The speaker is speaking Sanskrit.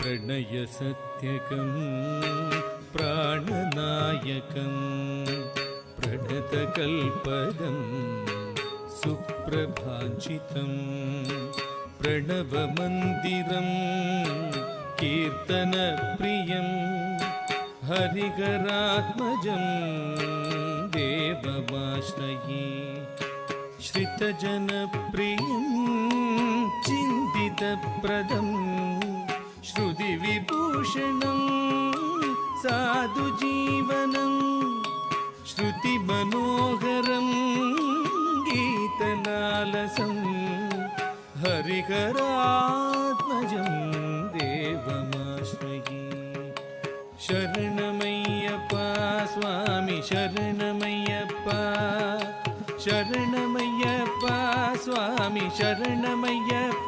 प्रणयसत्यकं प्राणनायकं प्रणतकल्पदं सुप्रभाञ्चितं प्रणवमन्दिरं कीर्तनप्रियं हरिहरात्मजं देवमाश्रये श्रितजनप्रियं चिन्तितप्रदं श्रुतिविभूषणं साधुजीवनं श्रुतिमनोहरं गीतलालसं हरिहरात्मजं देवमाश्रये शरणमय्यप्पा स्वामी शरणमय्यप्पा शरणमय्यप्पा स्वामी शरणमय्यप्पा